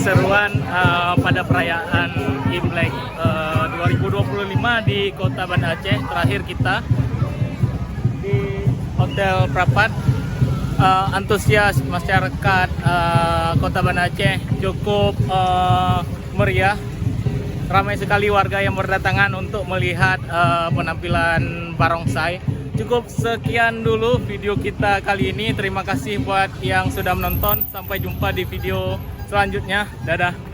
keseruan pada perayaan Imlek 2025 di Kota Banda Aceh. Terakhir kita di Hotel Prapat. Antusias masyarakat Kota Banda Aceh cukup meriah. Ramai sekali warga yang berdatangan untuk melihat penampilan barongsai. Cukup sekian dulu video kita kali ini. Terima kasih buat yang sudah menonton. Sampai jumpa di video selanjutnya. Dadah.